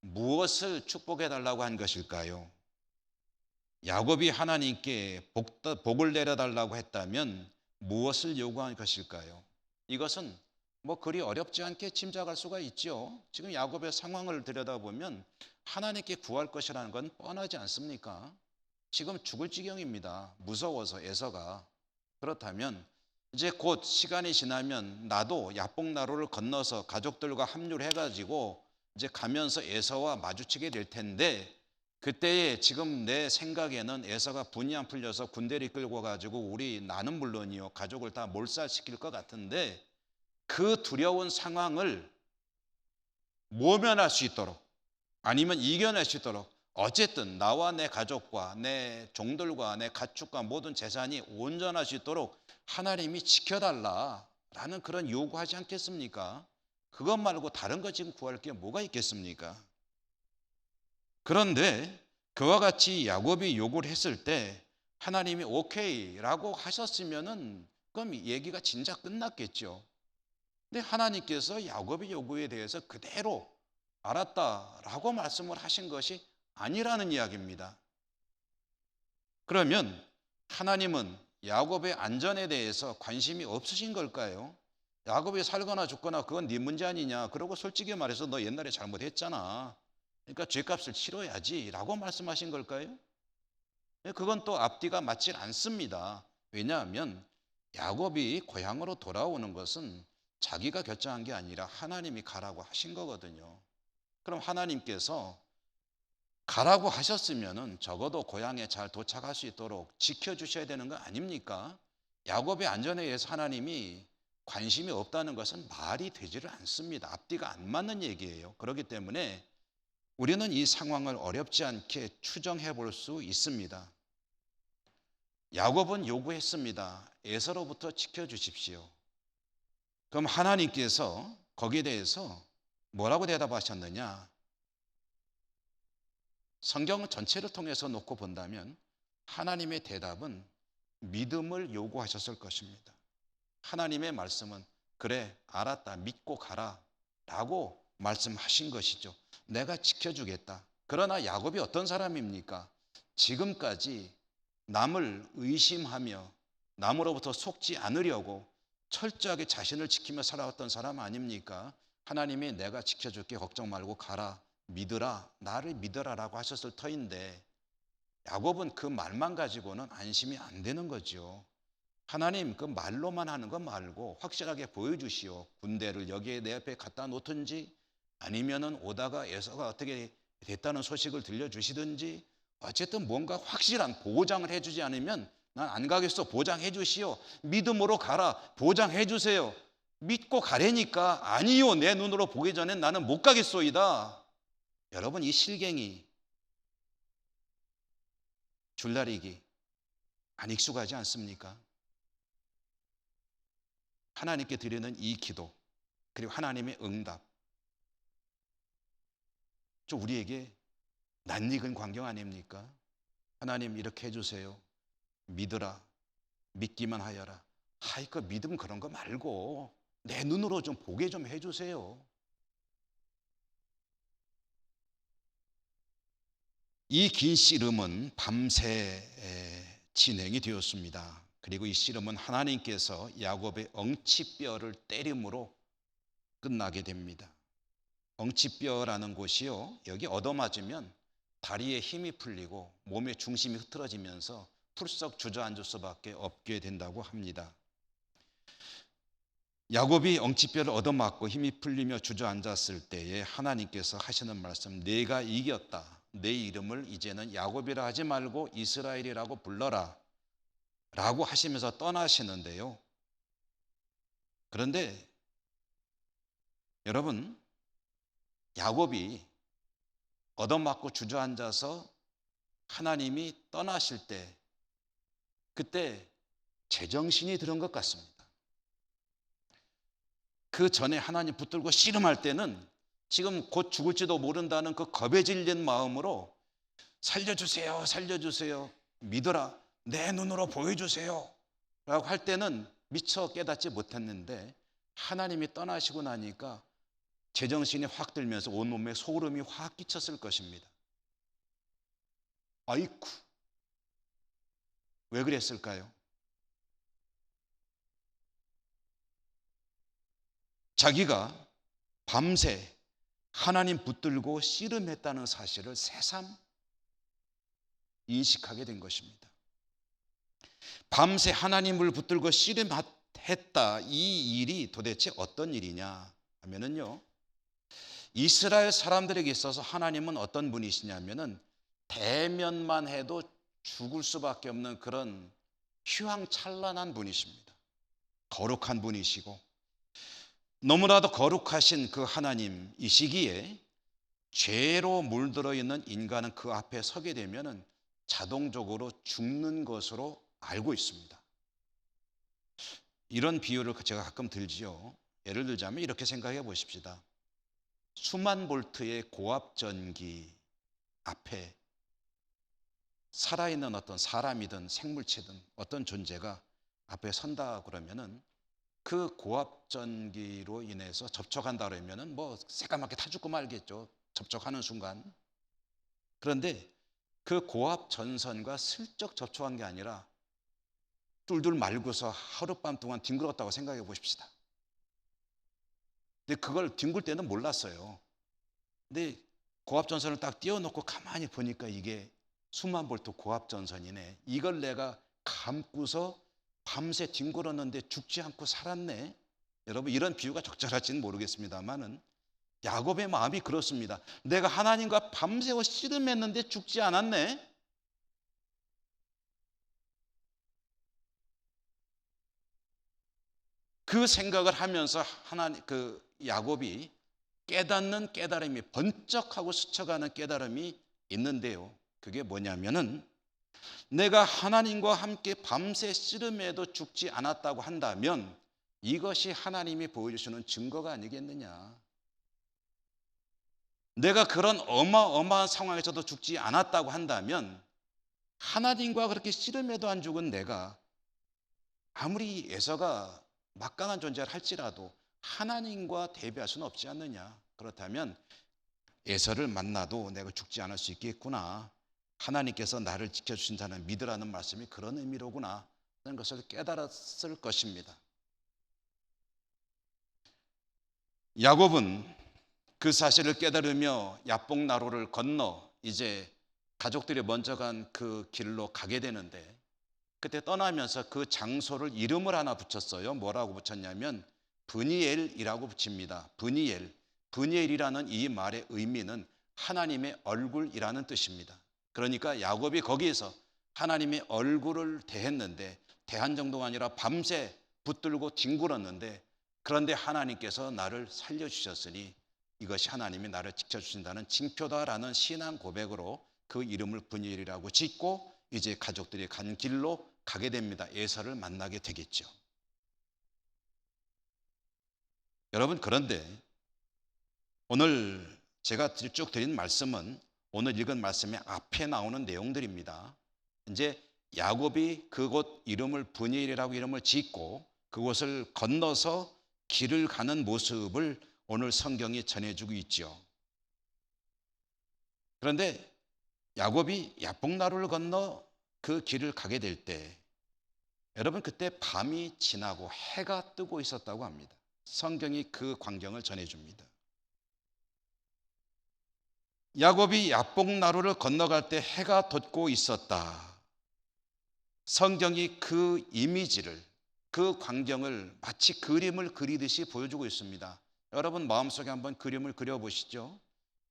무엇을 축복해 달라고 한 것일까요? 야곱이 하나님께 복을 내려달라고 했다면 무엇을 요구한 것일까요? 이것은 뭐 그리 어렵지 않게 짐작할 수가 있죠. 지금 야곱의 상황을 들여다보면 하나님께 구할 것이라는 건 뻔하지 않습니까? 지금 죽을 지경입니다. 무서워서 에서가. 그렇다면 이제 곧 시간이 지나면 나도 야복나루를 건너서 가족들과 합류를 해가지고 이제 가면서 에서와 마주치게 될 텐데, 그때에 지금 내 생각에는 에서가 분이 안 풀려서 군대를 이끌고 가지고 나는 물론이요 가족을 다 몰살시킬 것 같은데, 그 두려운 상황을 모면할 수 있도록 아니면 이겨낼 수 있도록 어쨌든 나와 내 가족과 내 종들과 내 가축과 모든 재산이 온전할 수 있도록 하나님이 지켜달라라는 그런 요구하지 않겠습니까? 그것 말고 다른 거 지금 구할 게 뭐가 있겠습니까? 그런데 그와 같이 야곱이 요구를 했을 때 하나님이 오케이라고 하셨으면은 그럼 얘기가 진짜 끝났겠죠. 근데 하나님께서 야곱의 요구에 대해서 그대로 알았다라고 말씀을 하신 것이 아니라는 이야기입니다. 그러면 하나님은 야곱의 안전에 대해서 관심이 없으신 걸까요? 야곱이 살거나 죽거나 그건 네 문제 아니냐. 그러고 솔직히 말해서 너 옛날에 잘못했잖아. 그러니까 죄값을 치러야지 라고 말씀하신 걸까요? 그건 또 앞뒤가 맞질 않습니다. 왜냐하면 야곱이 고향으로 돌아오는 것은 자기가 결정한 게 아니라 하나님이 가라고 하신 거거든요. 그럼 하나님께서 가라고 하셨으면은 적어도 고향에 잘 도착할 수 있도록 지켜주셔야 되는 거 아닙니까? 야곱의 안전에 의해서 하나님이 관심이 없다는 것은 말이 되지를 않습니다. 앞뒤가 안 맞는 얘기예요. 그렇기 때문에 우리는 이 상황을 어렵지 않게 추정해 볼 수 있습니다. 야곱은 요구했습니다. 에서로부터 지켜주십시오. 그럼 하나님께서 거기에 대해서 뭐라고 대답하셨느냐? 성경 전체를 통해서 놓고 본다면 하나님의 대답은 믿음을 요구하셨을 것입니다. 하나님의 말씀은 그래 알았다 믿고 가라 라고 말씀하신 것이죠. 내가 지켜주겠다. 그러나 야곱이 어떤 사람입니까? 지금까지 남을 의심하며 남으로부터 속지 않으려고 철저하게 자신을 지키며 살아왔던 사람 아닙니까? 하나님이 내가 지켜줄게 걱정 말고 가라 믿으라 나를 믿으라라고 하셨을 터인데 야곱은 그 말만 가지고는 안심이 안 되는 거죠. 하나님 그 말로만 하는 거 말고 확실하게 보여주시오. 군대를 여기에 내 앞에 갖다 놓든지 아니면은 오다가 에서가 어떻게 됐다는 소식을 들려주시든지 어쨌든 뭔가 확실한 보장을 해주지 않으면 난 안 가겠어. 보장해 주시오. 믿음으로 가라. 보장해 주세요. 믿고 가라니까 아니요 내 눈으로 보기 전엔 나는 못 가겠소이다. 여러분 이 실갱이 줄다리기 안 익숙하지 않습니까? 하나님께 드리는 이 기도 그리고 하나님의 응답 좀 우리에게 낯익은 광경 아닙니까? 하나님 이렇게 해주세요. 믿으라. 믿기만 하여라. 하이 그 믿음 그런 거 말고 내 눈으로 좀 보게 좀 해주세요. 이 긴 씨름은 밤새 진행이 되었습니다. 그리고 이 씨름은 하나님께서 야곱의 엉치뼈를 때림으로 끝나게 됩니다. 엉치뼈라는 곳이요 여기 얻어맞으면 다리에 힘이 풀리고 몸의 중심이 흐트러지면서 풀썩 주저앉을 수밖에 없게 된다고 합니다. 야곱이 엉치뼈를 얻어맞고 힘이 풀리며 주저앉았을 때에 하나님께서 하시는 말씀 내가 이겼다. 내 이름을 이제는 야곱이라 하지 말고 이스라엘이라고 불러라 라고 하시면서 떠나시는데요. 그런데 여러분 야곱이 얻어맞고 주저앉아서 하나님이 떠나실 때 그때 제정신이 들은 것 같습니다. 그 전에 하나님 붙들고 씨름할 때는 지금 곧 죽을지도 모른다는 그 겁에 질린 마음으로 살려주세요 살려주세요 믿어라 내 눈으로 보여주세요 라고 할 때는 미처 깨닫지 못했는데 하나님이 떠나시고 나니까 제정신이 확 들면서 온몸에 소름이 확 끼쳤을 것입니다. 아이쿠 왜 그랬을까요? 자기가 밤새 하나님 붙들고 씨름했다는 사실을 새삼 인식하게 된 것입니다. 밤새 하나님을 붙들고 씨름했다. 이 일이 도대체 어떤 일이냐 하면은요, 이스라엘 사람들에게 있어서 하나님은 어떤 분이시냐면은 대면만 해도 죽을 수밖에 없는 그런 휘황찬란한 분이십니다. 거룩한 분이시고, 너무나도 거룩하신 그 하나님이시기에 죄로 물들어 있는 인간은 그 앞에 서게 되면은 자동적으로 죽는 것으로 알고 있습니다. 이런 비유를 제가 가끔 들지요. 예를 들자면 이렇게 생각해 보십시다. 수만 볼트의 고압 전기 앞에 살아있는 어떤 사람이든 생물체든 어떤 존재가 앞에 선다 그러면은 그 고압 전기로 인해서 접촉한다 그러면은 뭐 새까맣게 타 죽고 말겠죠. 접촉하는 순간. 그런데 그 고압 전선과 슬쩍 접촉한 게 아니라 뚫뚫 말고서 하룻밤 동안 뒹굴었다고 생각해 보십시다. 근데 그걸 뒹굴 때는 몰랐어요. 근데 고압 전선을 딱 띄워놓고 가만히 보니까 이게 수만 볼트 고압 전선이네. 이걸 내가 감고서 밤새 뒹굴었는데 죽지 않고 살았네. 여러분, 이런 비유가 적절할지는 모르겠습니다만은 야곱의 마음이 그렇습니다. 내가 하나님과 밤새워 씨름했는데 죽지 않았네. 그 생각을 하면서 야곱이 깨닫는 깨달음이, 번쩍하고 스쳐가는 깨달음이 있는데요. 그게 뭐냐면은 내가 하나님과 함께 밤새 씨름해도 죽지 않았다고 한다면 이것이 하나님이 보여주시는 증거가 아니겠느냐. 내가 그런 어마어마한 상황에서도 죽지 않았다고 한다면 하나님과 그렇게 씨름해도 안 죽은 내가 아무리 에서가 막강한 존재를 할지라도 하나님과 대비할 수는 없지 않느냐. 그렇다면 에서를 만나도 내가 죽지 않을 수 있겠구나. 하나님께서 나를 지켜주신다는 믿으라는 말씀이 그런 의미로구나 하는 것을 깨달았을 것입니다. 야곱은 그 사실을 깨달으며 야복나루를 건너 이제 가족들이 먼저 간 그 길로 가게 되는데, 그때 떠나면서 그 장소를 이름을 하나 붙였어요. 뭐라고 붙였냐면 브니엘이라고 붙입니다. 브니엘이라는 이 말의 의미는 하나님의 얼굴이라는 뜻입니다. 그러니까 야곱이 거기에서 하나님의 얼굴을 대했는데, 대한 정도가 아니라 밤새 붙들고 뒹굴었는데, 그런데 하나님께서 나를 살려주셨으니 이것이 하나님이 나를 지켜주신다는 징표다라는 신앙 고백으로 그 이름을 브니엘이라고 짓고 이제 가족들이 간 길로 가게 됩니다. 에서를 만나게 되겠죠. 여러분, 그런데 오늘 제가 쭉 드린 말씀은 오늘 읽은 말씀의 앞에 나오는 내용들입니다. 이제 야곱이 그곳 이름을 브니엘이라고 이름을 짓고 그곳을 건너서 길을 가는 모습을 오늘 성경이 전해주고 있죠. 그런데 야곱이 야복나루를 건너 그 길을 가게 될 때, 여러분, 그때 밤이 지나고 해가 뜨고 있었다고 합니다. 성경이 그 광경을 전해줍니다. 야곱이 야복나루를 건너갈 때 해가 돋고 있었다. 성경이 그 이미지를, 그 광경을 마치 그림을 그리듯이 보여주고 있습니다. 여러분, 마음속에 한번 그림을 그려보시죠.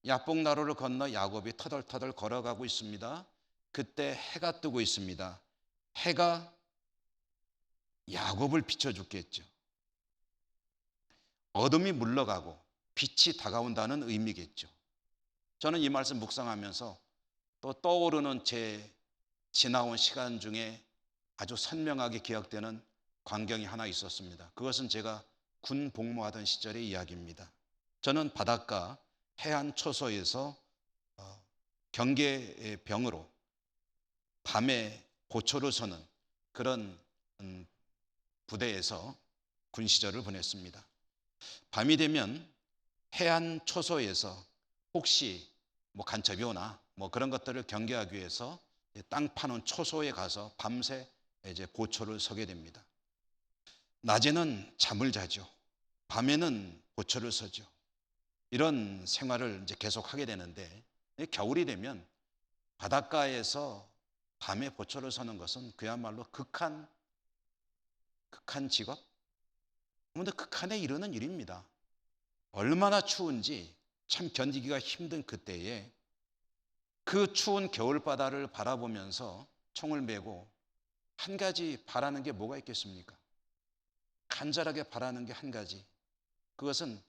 야복나루를 건너 야곱이 터덜터덜 걸어가고 있습니다. 그때 해가 뜨고 있습니다. 해가 야곱을 비춰줬겠죠. 어둠이 물러가고 빛이 다가온다는 의미겠죠. 저는 이 말씀 묵상하면서 또 떠오르는 제 지나온 시간 중에 아주 선명하게 기억되는 광경이 하나 있었습니다. 그것은 제가 군 복무하던 시절의 이야기입니다. 저는 바닷가 해안 초소에서 경계병으로 밤에 보초를 서는 그런 부대에서 군 시절을 보냈습니다. 밤이 되면 해안 초소에서 혹시 뭐 간첩이 오나 뭐 그런 것들을 경계하기 위해서 땅 파는 초소에 가서 밤새 이제 보초를 서게 됩니다. 낮에는 잠을 자죠. 밤에는 보초를 서죠. 이런 생활을 이제 계속 하게 되는데, 겨울이 되면 바닷가에서 밤에 보초를 서는 것은 그야말로 극한 직업? 그런데 극한에 이르는 일입니다. 얼마나 추운지 참 견디기가 힘든 그때에 그 추운 겨울바다를 바라보면서 총을 메고 한 가지 바라는 게 뭐가 있겠습니까? 간절하게 바라는 게 한 가지. 그것은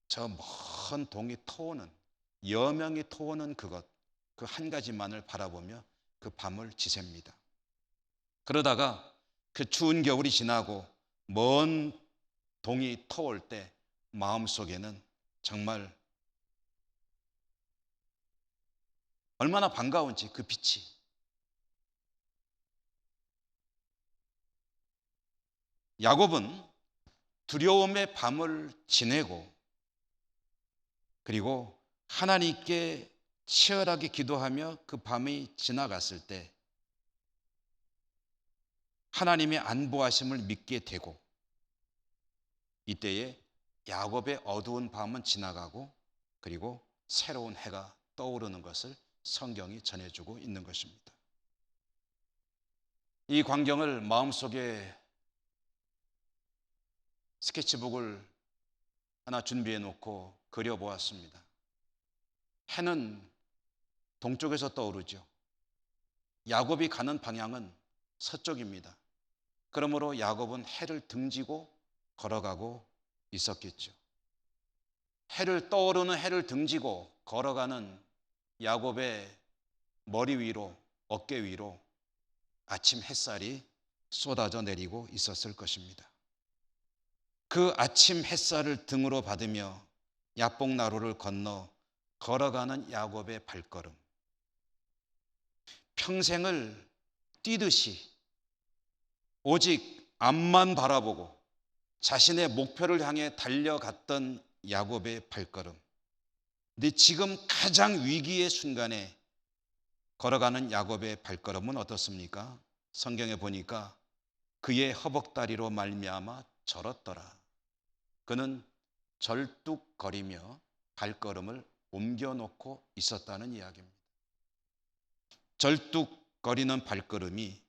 저 먼 동이 터오는, 여명이 터오는 그것, 그 한 가지만을 바라보며 그 밤을 지셉니다. 그러다가 그 추운 겨울이 지나고 먼 동이 터올 때 마음속에는 정말 얼마나 반가운지 그 빛이. 야곱은 두려움의 밤을 지내고 그리고 하나님께 치열하게 기도하며 그 밤이 지나갔을 때 하나님의 안보하심을 믿게 되고 이때에 야곱의 어두운 밤은 지나가고 그리고 새로운 해가 떠오르는 것을 성경이 전해주고 있는 것입니다. 이 광경을 마음속에 스케치북을 하나 준비해 놓고 그려보았습니다. 해는 동쪽에서 떠오르죠. 야곱이 가는 방향은 서쪽입니다. 그러므로 야곱은 해를 등지고 걸어가고 있었겠죠. 해를 떠오르는 해를 등지고 걸어가는 야곱의 머리 위로, 어깨 위로 아침 햇살이 쏟아져 내리고 있었을 것입니다. 그 아침 햇살을 등으로 받으며 야복나루를 건너 걸어가는 야곱의 발걸음. 평생을 뛰듯이 오직 앞만 바라보고 자신의 목표를 향해 달려갔던 야곱의 발걸음. 근데 지금 가장 위기의 순간에 걸어가는 야곱의 발걸음은 어떻습니까? 성경에 보니까 그의 허벅다리로 말미암아 절었더라. 그는 절뚝거리며 발걸음을 옮겨놓고 있었다는 이야기입니다. 절뚝거리는 발걸음이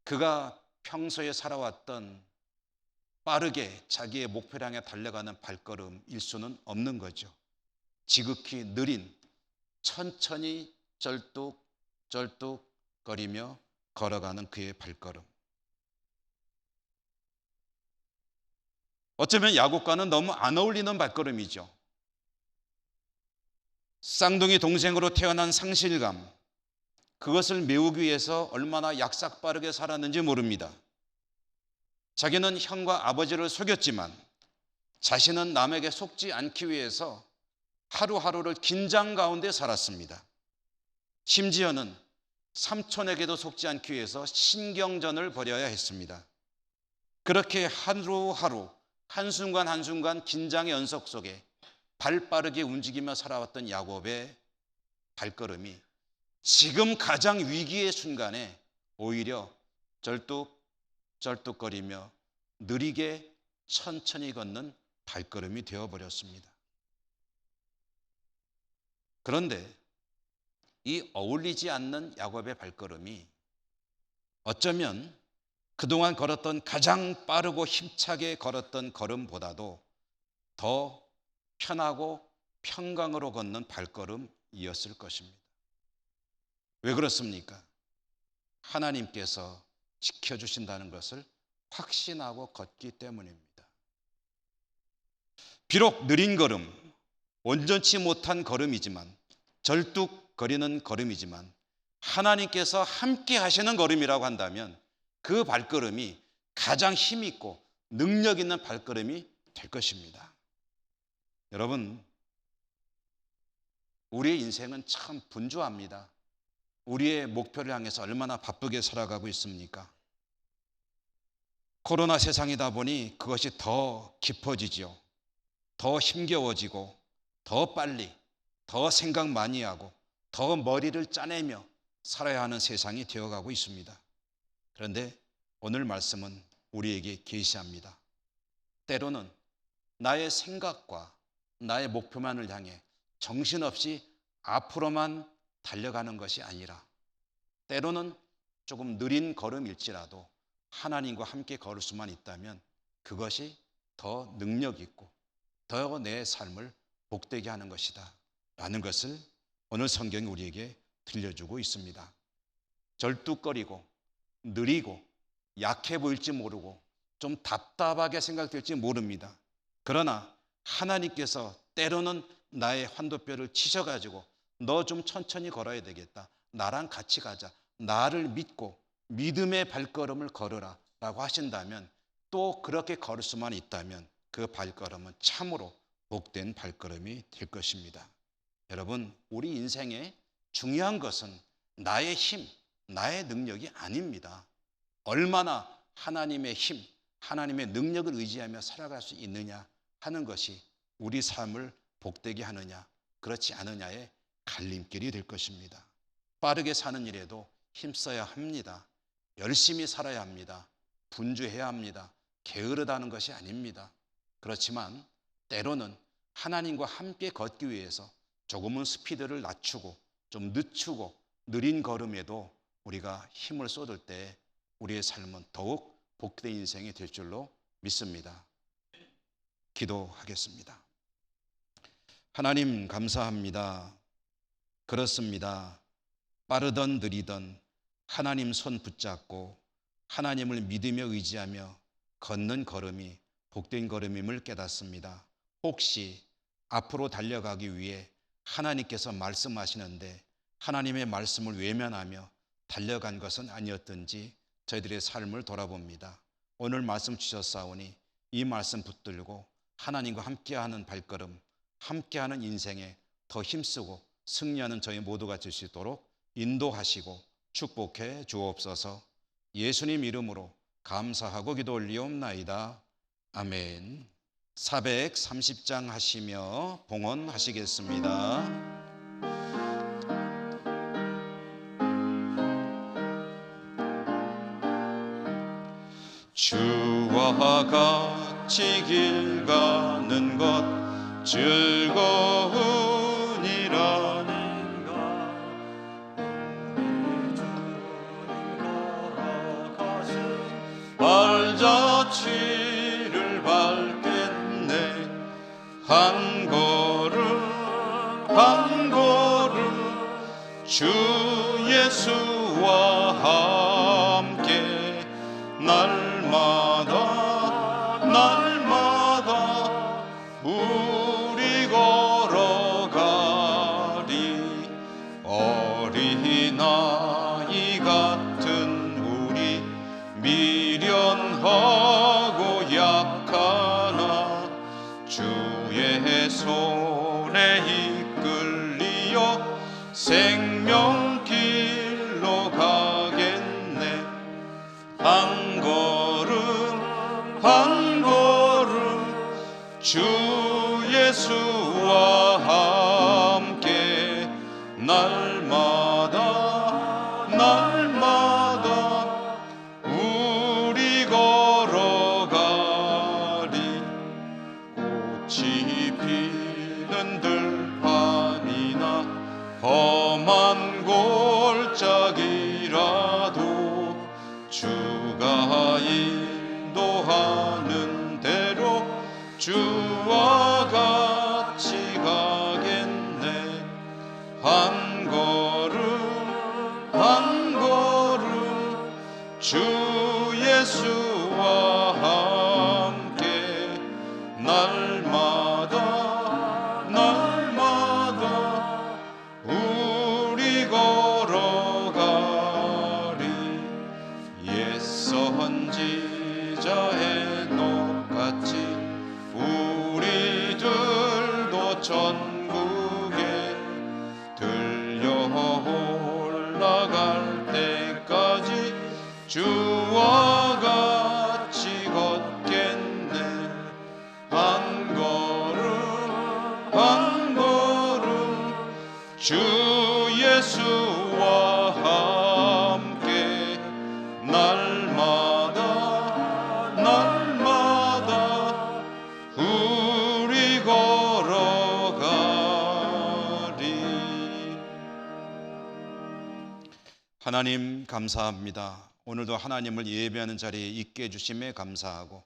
그가 평소에 살아왔던 빠르게 자기의 목표를 향해 달려가는 발걸음일 수는 없는 거죠. 지극히 느린 천천히 절뚝절뚝거리며 걸어가는 그의 발걸음. 어쩌면 야곱과는 너무 안 어울리는 발걸음이죠. 쌍둥이 동생으로 태어난 상실감, 그것을 메우기 위해서 얼마나 약삭빠르게 살았는지 모릅니다. 자기는 형과 아버지를 속였지만 자신은 남에게 속지 않기 위해서 하루하루를 긴장 가운데 살았습니다. 심지어는 삼촌에게도 속지 않기 위해서 신경전을 벌여야 했습니다. 그렇게 하루하루 한순간 한순간 긴장의 연속 속에 발빠르게 움직이며 살아왔던 야곱의 발걸음이 지금 가장 위기의 순간에 오히려 절뚝절뚝거리며 느리게 천천히 걷는 발걸음이 되어버렸습니다. 그런데 이 어울리지 않는 야곱의 발걸음이 어쩌면 그동안 걸었던 가장 빠르고 힘차게 걸었던 걸음보다도 더 편하고 평강으로 걷는 발걸음이었을 것입니다. 왜 그렇습니까? 하나님께서 지켜주신다는 것을 확신하고 걷기 때문입니다. 비록 느린 걸음, 온전치 못한 걸음이지만, 절뚝거리는 걸음이지만 하나님께서 함께 하시는 걸음이라고 한다면 그 발걸음이 가장 힘있고 능력 있는 발걸음이 될 것입니다. 여러분, 우리의 인생은 참 분주합니다. 우리의 목표를 향해서 얼마나 바쁘게 살아가고 있습니까? 코로나 세상이다 보니 그것이 더 깊어지죠. 더 힘겨워지고 더 빨리, 더 생각 많이 하고 더 머리를 짜내며 살아야 하는 세상이 되어가고 있습니다. 그런데 오늘 말씀은 우리에게 계시합니다. 때로는 나의 생각과 나의 목표만을 향해 정신없이 앞으로만 달려가는 것이 아니라 때로는 조금 느린 걸음일지라도 하나님과 함께 걸을 수만 있다면 그것이 더 능력 있고 더 내 삶을 복되게 하는 것이다 라는 것을 오늘 성경이 우리에게 들려주고 있습니다. 절뚝거리고 느리고 약해 보일지 모르고 좀 답답하게 생각될지 모릅니다. 그러나 하나님께서 때로는 나의 환도뼈를 치셔가지고 너 좀 천천히 걸어야 되겠다, 나랑 같이 가자, 나를 믿고 믿음의 발걸음을 걸으라 라고 하신다면, 또 그렇게 걸을 수만 있다면 그 발걸음은 참으로 복된 발걸음이 될 것입니다. 여러분, 우리 인생에 중요한 것은 나의 힘, 나의 능력이 아닙니다. 얼마나 하나님의 힘, 하나님의 능력을 의지하며 살아갈 수 있느냐 하는 것이 우리 삶을 복되게 하느냐 그렇지 않느냐의 갈림길이 될 것입니다. 빠르게 사는 일에도 힘써야 합니다. 열심히 살아야 합니다. 분주해야 합니다. 게으르다는 것이 아닙니다. 그렇지만 때로는 하나님과 함께 걷기 위해서 조금은 스피드를 낮추고 좀 늦추고 느린 걸음에도 우리가 힘을 쏟을 때 우리의 삶은 더욱 복된 인생이 될 줄로 믿습니다. 기도하겠습니다. 하나님 감사합니다. 그렇습니다. 빠르던 느리던 하나님 손 붙잡고 하나님을 믿으며 의지하며 걷는 걸음이 복된 걸음임을 깨닫습니다. 혹시 앞으로 달려가기 위해 하나님께서 말씀하시는데 하나님의 말씀을 외면하며 달려간 것은 아니었든지 저희들의 삶을 돌아봅니다. 오늘 말씀 주셨사오니 이 말씀 붙들고 하나님과 함께하는 발걸음, 함께하는 인생에 더 힘쓰고 승리하는 저희 모두가 될 수 있도록 인도하시고 축복해 주옵소서. 예수님 이름으로 감사하고 기도 올리옵나이다. 아멘. 430장 하시며 봉헌하시겠습니다. 주와 같이 길 가는 것 즐거우니라니가 우리 주님 걸어가신 발자취를 밟겠네. 한 걸음 한 걸음 주 예수와 함께 날마다 우리 걸어가리. 어린아이 같은 우리 미련하고 약하나 주의 손에 이끌리어 생명길로 가겠네. 한 걸음 한 걸음 주 예수와 함께 날마다 우리 걸어가리. 꽃이 피는 들판이나 험한 골짜기라도 주가 인도하는 대로 주와 같이 가겠네. 한 걸음 한 걸음 주 예수와 함께 날마다 우리 걸어가리. 옛 선지자의 녹같이 우리들도 천국에 들려 올라갈 때까지 주와 같이 걷겠네. 한 걸음 한 걸음 주 예수와 함께 날마다 우리 걸어가 하나님 감사합니다. 오늘도 하나님을 예배하는 자리에 있게 해주심에 감사하고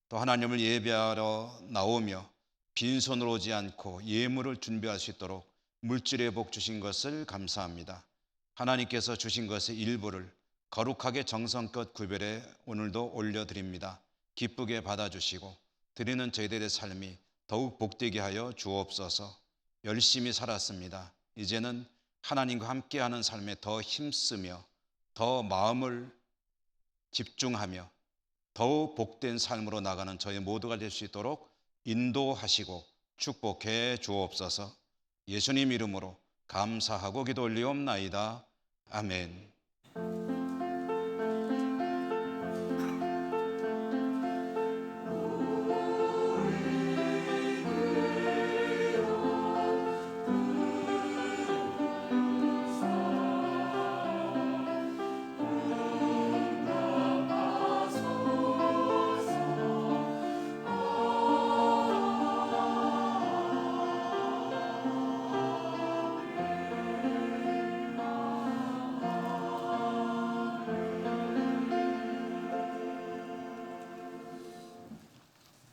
또 하나님을 예배하러 나오며 빈손으로 오지 않고 예물을 준비할 수 있도록 물질의 복 주신 것을 감사합니다. 하나님께서 주신 것의 일부를 거룩하게 정성껏 구별해 오늘도 올려드립니다. 기쁘게 받아주시고 드리는 저희들의 삶이 더욱 복되게 하여 주옵소서. 열심히 살았습니다. 이제는 하나님과 함께하는 삶에 더 힘쓰며 더 마음을 집중하며 더욱 복된 삶으로 나가는 저희 모두가 될 수 있도록 인도하시고 축복해 주옵소서. 예수님 이름으로 감사하고 기도 올리옵나이다. 아멘.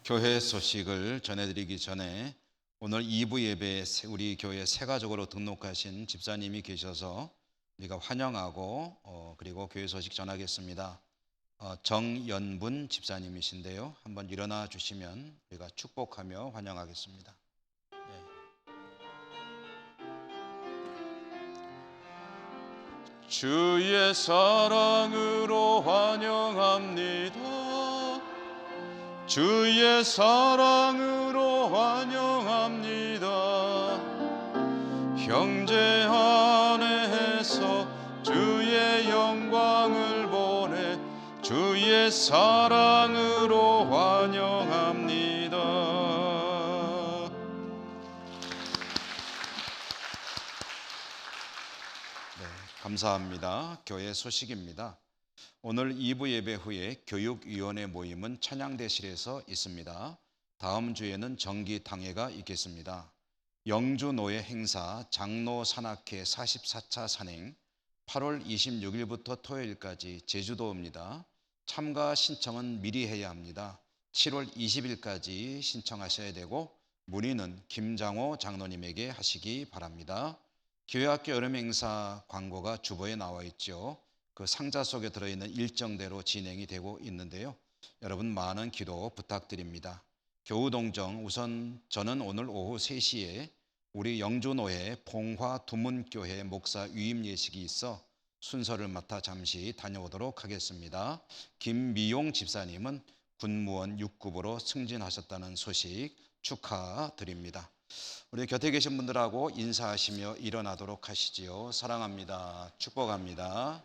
교회 소식을 전해드리기 전에 오늘 2부 예배에 우리 교회 새 가족으로 등록하신 집사님이 계셔서 우리가 환영하고 그리고 교회 소식 전하겠습니다. 정연분 집사님이신데요. 한번 일어나 주시면 우리가 축복하며 환영하겠습니다. 주의 사랑으로 환영합니다. 주의 사랑으로 환영합니다. 형제 안에서 주의 영광을 보내 주의 사랑으로 환영합니다. 네, 감사합니다. 교회 소식입니다. 오늘 2부 예배 후에 교육위원회 모임은 찬양대실에서 있습니다. 다음 주에는 정기당회가 있겠습니다. 영주노예 행사 장로 산악회 44차 산행 8월 26일부터 토요일까지 제주도입니다. 참가 신청은 미리 해야 합니다. 7월 20일까지 신청하셔야 되고 문의는 김장호 장로님에게 하시기 바랍니다. 교회학교 여름행사 광고가 주보에 나와 있죠. 그 상자 속에 들어있는 일정대로 진행이 되고 있는데요. 여러분 많은 기도 부탁드립니다. 교우동정 우선 저는 오늘 오후 3시에 우리 영주노회 봉화 두문교회 목사 위임 예식이 있어 순서를 맡아 잠시 다녀오도록 하겠습니다. 김미용 집사님은 군무원 6급으로 승진하셨다는 소식 축하드립니다. 우리 곁에 계신 분들하고 인사하시며 일어나도록 하시지요. 사랑합니다. 축복합니다.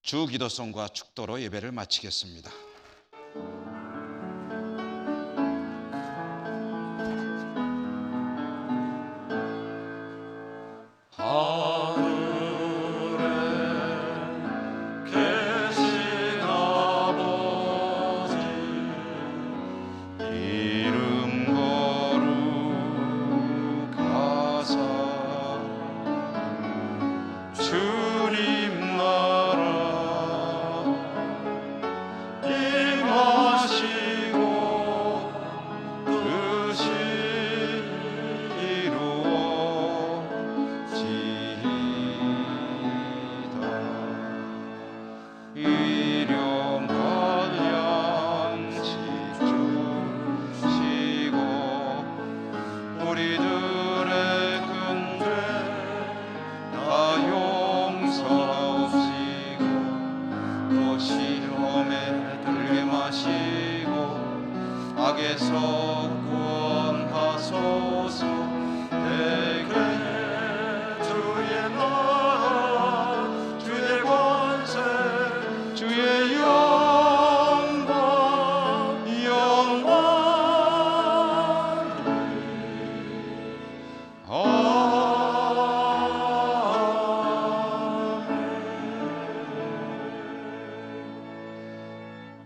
주 기도송과 축도로 예배를 마치겠습니다.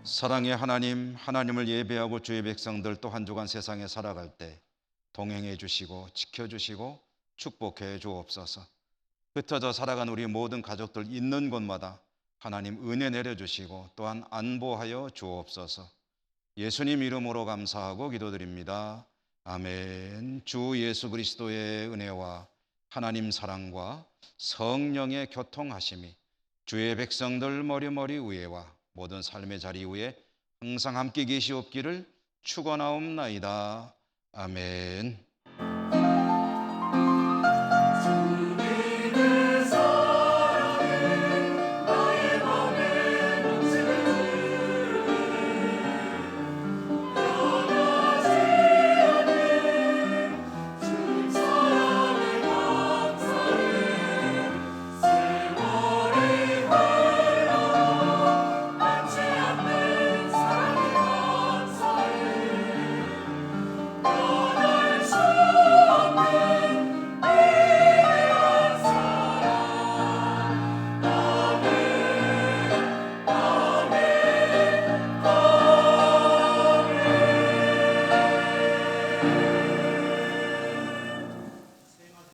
사랑의 하나님, 하나님을 예배하고 주의 백성들 또 한 주간 세상에 살아갈 때 동행해 주시고 지켜주시고 축복해 주옵소서. 흩어져 살아간 우리 모든 가족들 있는 곳마다 하나님 은혜 내려주시고 또한 안보하여 주옵소서. 예수님 이름으로 감사하고 기도드립니다. 아멘. 주 예수 그리스도의 은혜와 하나님 사랑과 성령의 교통하심이 주의 백성들 머리머리 위에와 모든 삶의 자리 위에 항상 함께 계시옵기를 축원하옵나이다. 아멘.